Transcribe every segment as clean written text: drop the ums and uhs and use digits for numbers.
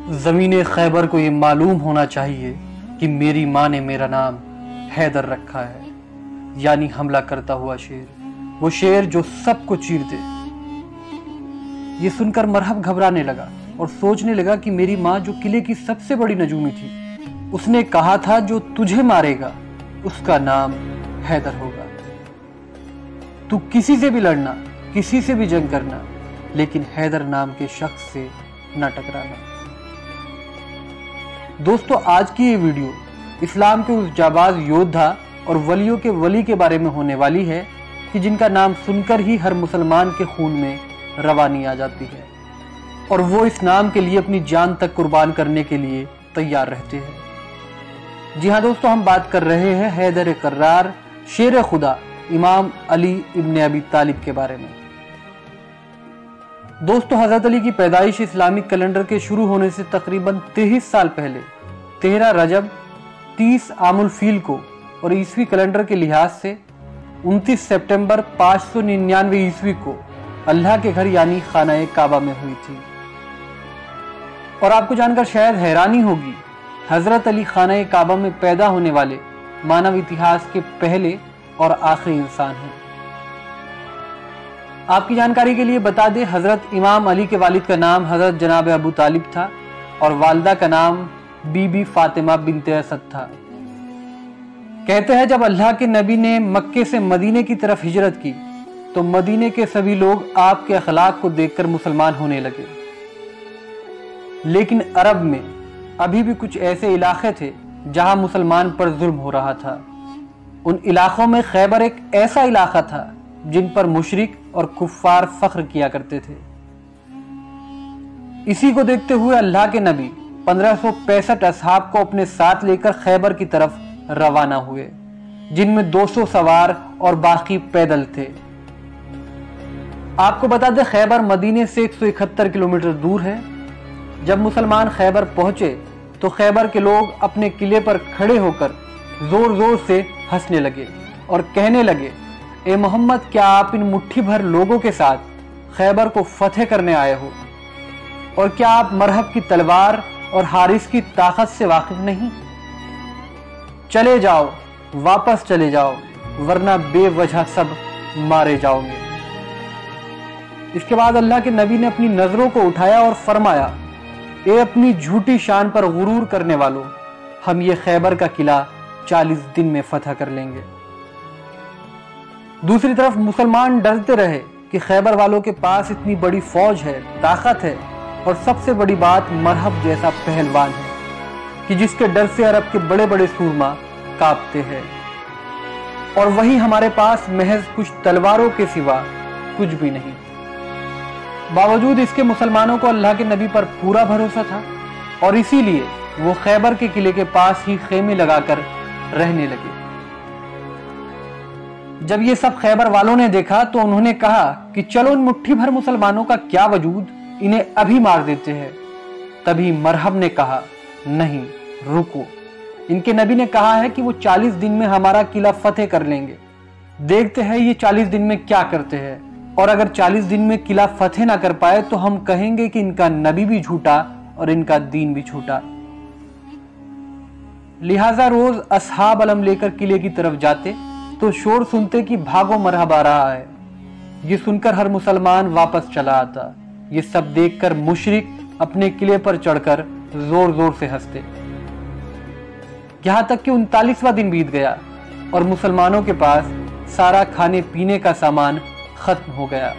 زمین خیبر کو یہ معلوم ہونا چاہیے کہ میری ماں نے میرا نام حیدر رکھا ہے، یعنی حملہ کرتا ہوا شیر، وہ شیر جو سب کو چیر دے۔ یہ سن کر مرحب گھبرانے لگا اور سوچنے لگا کہ میری ماں جو قلعے کی سب سے بڑی نجومی تھی، اس نے کہا تھا جو تجھے مارے گا اس کا نام حیدر ہوگا۔ تو کسی سے بھی لڑنا، کسی سے بھی جنگ کرنا، لیکن حیدر نام کے شخص سے نہ ٹکرانا۔ دوستو، آج کی یہ ویڈیو اسلام کے اس جاباز یودھا اور ولیوں کے ولی کے بارے میں ہونے والی ہے کہ جن کا نام سن کر ہی ہر مسلمان کے خون میں روانی آ جاتی ہے، اور وہ اس نام کے لیے اپنی جان تک قربان کرنے کے لیے تیار رہتے ہیں۔ جی ہاں دوستو، ہم بات کر رہے ہیں حیدر کرار، شیر خدا، امام علی ابن ابی طالب کے بارے میں۔ دوستو، حضرت علی کی پیدائش اسلامک کیلنڈر کے شروع ہونے سے تقریباً 23 سال پہلے 13 رجب 30 عام الفیل کو اور عیسوی کیلنڈر کے لحاظ سے 29 سپٹمبر 599 عیسوی کو اللہ کے گھر یعنی خانہ کعبہ میں ہوئی تھی۔ اور آپ کو جان کر شاید حیرانی ہوگی، حضرت علی خانہ کعبہ میں پیدا ہونے والے مانو اتہاس کے پہلے اور آخری انسان ہیں۔ آپ کی جانکاری کے لیے بتا دیں، حضرت امام علی کے والد کا نام حضرت جناب ابو طالب تھا اور والدہ کا نام بی بی فاطمہ بنت اسد تھا۔ کہتے ہیں جب اللہ کے نبی نے مکے سے مدینے کی طرف ہجرت کی تو مدینے کے سبھی لوگ آپ کے اخلاق کو دیکھ کر مسلمان ہونے لگے، لیکن عرب میں ابھی بھی کچھ ایسے علاقے تھے جہاں مسلمان پر ظلم ہو رہا تھا۔ ان علاقوں میں خیبر ایک ایسا علاقہ تھا جن پر مشرک اور کفار فخر کیا کرتے تھے۔ اسی کو دیکھتے ہوئے اللہ کے نبی 1565 اصحاب کو اپنے ساتھ لے کر خیبر کی طرف روانہ ہوئے، جن میں 200 سوار اور باقی پیدل تھے۔ آپ کو بتا دیں خیبر مدینے سے 171 کلومیٹر دور ہے۔ جب مسلمان خیبر پہنچے تو خیبر کے لوگ اپنے قلعے پر کھڑے ہو کر زور زور سے ہنسنے لگے اور کہنے لگے، اے محمد، کیا آپ ان مٹھی بھر لوگوں کے ساتھ خیبر کو فتح کرنے آئے ہو؟ اور کیا آپ مرحب کی تلوار اور حارث کی طاقت سے واقف نہیں؟ چلے جاؤ، واپس چلے جاؤ، ورنہ بے وجہ سب مارے جاؤ گے۔ اس کے بعد اللہ کے نبی نے اپنی نظروں کو اٹھایا اور فرمایا، اے اپنی جھوٹی شان پر غرور کرنے والوں، ہم یہ خیبر کا قلعہ 40 دن میں فتح کر لیں گے۔ دوسری طرف مسلمان ڈرتے رہے کہ خیبر والوں کے پاس اتنی بڑی فوج ہے، طاقت ہے، اور سب سے بڑی بات مرحب جیسا پہلوان ہے کہ جس کے ڈر سے عرب کے بڑے بڑے سورما کانپتے ہیں، اور وہی ہمارے پاس محض کچھ تلواروں کے سوا کچھ بھی نہیں۔ باوجود اس کے مسلمانوں کو اللہ کے نبی پر پورا بھروسہ تھا، اور اسی لیے وہ خیبر کے قلعے کے پاس ہی خیمے لگا کر رہنے لگے۔ جب یہ سب خیبر والوں نے دیکھا تو انہوں نے کہا کہ چلو ان مٹھی بھر مسلمانوں کا کیا وجود، انہیں ابھی مار دیتے ہیں۔ تبھی مرحب نے کہا، نہیں، رکو، ان کے نبی نے کہا ہے کہ وہ 40 دن میں ہمارا قلعہ فتح کر لیں گے، دیکھتے ہیں یہ 40 دن میں کیا کرتے ہیں، اور اگر 40 دن میں قلعہ فتح نہ کر پائے تو ہم کہیں گے کہ ان کا نبی بھی جھوٹا اور ان کا دین بھی جھوٹا۔ لہٰذا روز اصحاب علم لے کر قلعے کی طرف جاتے تو شور سنتے کہ بھاگو، مرحب آ رہا ہے۔ یہ سن کر ہر مسلمان واپس چلا آتا۔ یہ سب دیکھ کر مشرک اپنے قلعے پر چڑھ کر زور زور سے ہنستے، یہاں تک کہ 39واں دن بیت گیا اور مسلمانوں کے پاس سارا کھانے پینے کا سامان ختم ہو گیا۔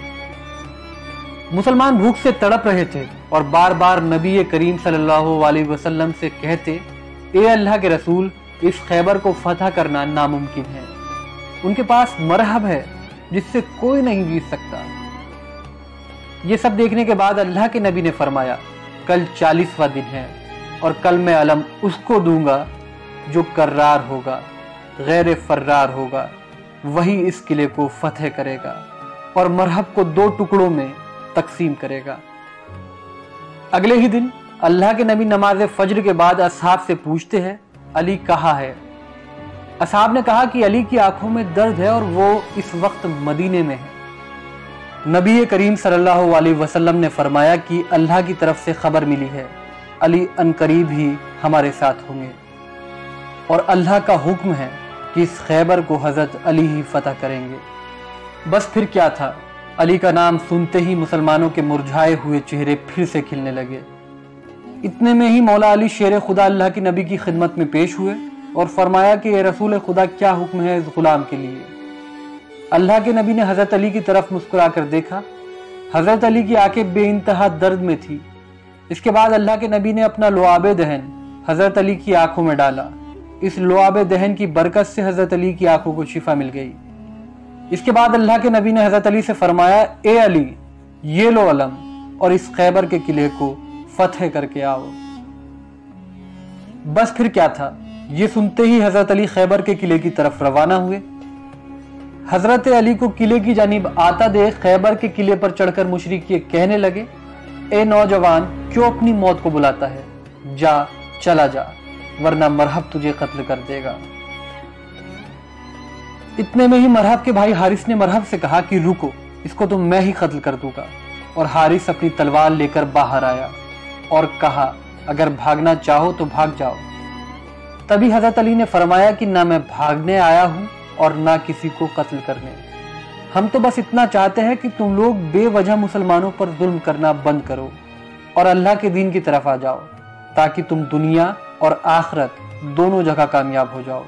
مسلمان بھوک سے تڑپ رہے تھے اور بار بار نبی کریم صلی اللہ علیہ وسلم سے کہتے، اے اللہ کے رسول، اس خیبر کو فتح کرنا ناممکن ہے، ان کے پاس مرحب ہے جس سے کوئی نہیں جیت سکتا۔ یہ سب دیکھنے کے بعد اللہ کے نبی نے فرمایا، کل 40واں دن ہے اور کل میں علم اس کو دوں گا جو کرار ہوگا، غیر فرار ہوگا، وہی اس قلعے کو فتح کرے گا اور مرحب کو 2 ٹکڑوں میں تقسیم کرے گا۔ اگلے ہی دن اللہ کے نبی نماز فجر کے بعد اصحاب سے پوچھتے ہیں، علی کہاں ہے؟ اصحاب نے کہا کہ علی کی آنکھوں میں درد ہے اور وہ اس وقت مدینے میں ہے۔ نبی کریم صلی اللہ علیہ وسلم نے فرمایا کہ اللہ کی طرف سے خبر ملی ہے अली अनकरीब ही हमारे साथ होंगे और अल्लाह का हुक्म है कि इस खैबर को हजरत अली ही फतह करेंगे। बस फिर क्या था, अली का नाम सुनते ही मुसलमानों के मुरझाए हुए चेहरे फिर से खिलने लगे। इतने में ही मौला अली शेर खुदा अल्लाह की नबी की खिदमत में पेश हुए और फरमाया कि ये रसूल खुदा, क्या हुक्म है इस गुलाम के लिए। अल्लाह के नबी ने हजरत अली की तरफ मुस्कुरा कर देखा। हजरत अली की आंखें बेइंतहा दर्द में थी। इसके बाद अल्लाह के नबी ने अपना लुआब दहन हजरत अली की आंखों में डाला। इस लुआब दहन की बरकत से हजरत अली की आंखों को शिफा मिल गई। इसके बाद अल्लाह के नबी ने हजरत अली से फरमाया, ए अली, ये लो अलम और इस खैबर के किले को फतह करके आओ। बस फिर क्या था, ये सुनते ही हजरत अली खैबर के किले की तरफ रवाना हुए। हजरत अली को किले की जानिब आता देख खैबर के किले पर चढ़कर मुशरिक ये कहने लगे, ए नौजवान, क्यों अपनी मौत को बुलाता है? जा, चला जा, वरना मरहब तुझे कत्ल कर देगा। इतने में ही मरहब के भाई हारिस ने मरहब से कहा कि रुको, इसको तो मैं ही कत्ल कर दूंगा। और हारिस अपनी तलवार लेकर बाहर आया और कहा, अगर भागना चाहो तो भाग जाओ। तभी हजरत अली ने फरमाया कि ना मैं भागने आया हूं और ना किसी को कत्ल करने। हम तो बस इतना चाहते हैं कि तुम लोग बेवजह मुसलमानों पर जुल्म करना बंद करो और अल्लाह के दीन की तरफ आ जाओ, ताकि तुम दुनिया और आखिरत दोनों जगह कामयाब हो जाओ।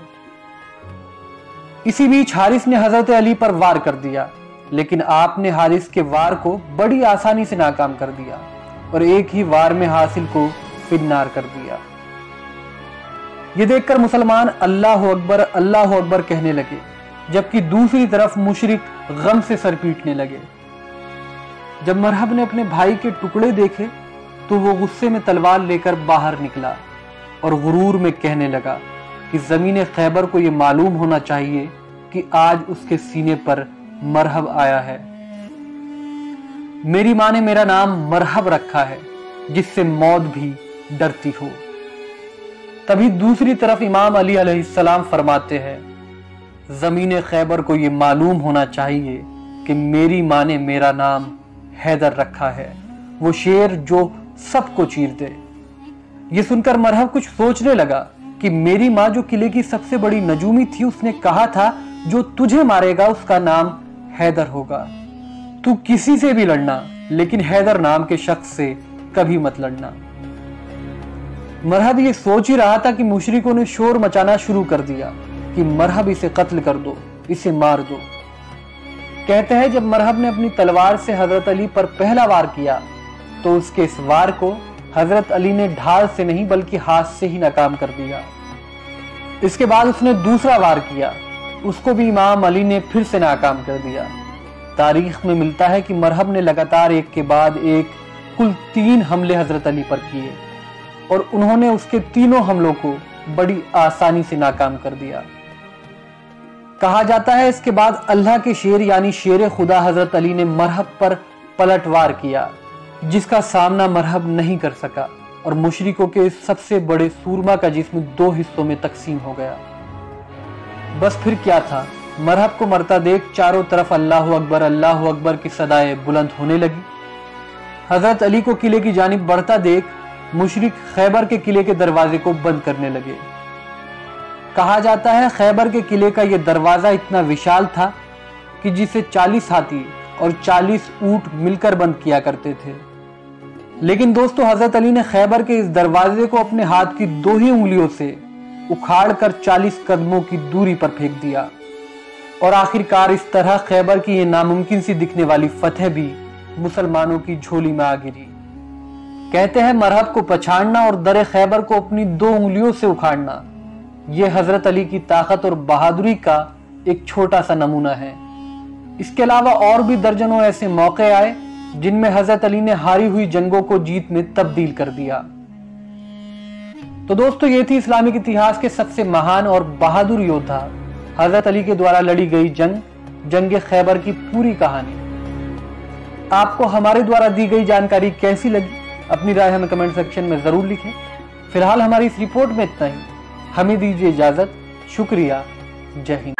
इसी बीच हारिस ने हजरत अली पर वार कर दिया, लेकिन आपने हारिस के वार को बड़ी आसानी से नाकाम कर दिया और एक ही वार में हासिल को फिन्नार कर दिया। ये देखकर मुसलमान अल्लाह अकबर कहने लगे, जबकि दूसरी तरफ मुशरिक गम से सर पीटने लगे। जब मरहब ने अपने भाई के टुकड़े देखे तो वो गुस्से में तलवार लेकर बाहर निकला और गुरूर में कहने लगा कि ज़मीन खैबर को ये मालूम होना चाहिए कि आज उसके सीने पर मरहब आया है। मेरी माँ ने मेरा नाम मरहब रखा है, जिससे मौत भी डरती हो। तभी दूसरी तरफ इमाम अली अलैहिस्सलाम फरमाते हैं, ज़मीन खैबर को ये मालूम होना चाहिए कि मेरी माँ ने मेरा नाम हैदर रखा है, वो शेर जो सबको चीर दे। ये सुनकर मरहब कुछ सोचने लगा कि मेरी माँ जो किले की सबसे बड़ी नजूमी थी, उसने कहा था जो तुझे मारेगा उसका नाम हैदर होगा। तू किसी से भी लड़ना, लेकिन हैदर नाम के शख्स से कभी मत लड़ना। मरहब ये सोच ही रहा था कि मुशरिकों ने शोर मचाना शुरू कर दिया कि मरहब इसे कत्ल कर दो, इसे मार दो। कहते हैं जब मरहब ने अपनी तलवार से हजरत अली पर पहला वार किया तो उसके इस वार को हजरत अली ने ढाल से नहीं बल्कि हाथ से ही नाकाम कर दिया। इसके बाद उसने दूसरा वार किया, उसको भी इमाम अली ने फिर से नाकाम कर दिया। तारीख में मिलता है कि मरहब ने लगातार एक के बाद एक कुल 3 हमले हजरत अली पर किए और उन्होंने उसके तीनों हमलों को बड़ी आसानी से नाकाम कर दिया। कहा जाता है इसके बाद अल्लाह के शेर यानी शेर खुदा हजरत अली ने मरहब पर पलटवार किया, जिसका सामना मरहब नहीं कर सका और मुशरिकों के सबसे बड़े सूरमा का जिस्म 2 हिस्सों में तकसीम हो गया। बस फिर क्या था, मरहब को मरता देख चारों तरफ अल्लाह अकबर की सदाएं बुलंद होने लगी। हजरत अली को किले की जानिब बढ़ता देख मुशरिक खैबर के किले के दरवाजे को बंद करने लगे। कहा जाता है खैबर के किले का यह दरवाजा इतना विशाल था कि जिसे 40 हाथी और 40 ऊंट मिलकर बंद किया करते थे। लेकिन दोस्तों, हजरत अली ने खैबर के इस दरवाजे को अपने हाथ की 2 ही उंगलियों से उखाड़कर 40 कदमों की दूरी पर फेंक दिया और आखिरकार इस तरह खैबर की यह नामुमकिन सी दिखने वाली फतह भी मुसलमानों की झोली में आ गिरी। कहते हैं मरहब को पछाड़ना और दर खैबर को अपनी 2 उंगलियों से उखाड़ना, यह हजरत अली की ताकत और बहादुरी का एक छोटा सा नमूना है। इसके अलावा और भी दर्जनों ऐसे मौके आए जिनमें हजरत अली ने हारी हुई जंगों को जीत में तब्दील कर दिया। तो दोस्तों, ये थी इस्लामिक इतिहास के सबसे महान और बहादुर योद्धा हजरत अली के द्वारा लड़ी गई जंग खैबर की पूरी कहानी। आपको हमारे द्वारा दी गई जानकारी कैसी लगी, अपनी राय हमें कमेंट सेक्शन में जरूर लिखें। फिलहाल हमारी इस रिपोर्ट में इतना ही। हमें दीजिए इजाजत। शुक्रिया। जय हिंद।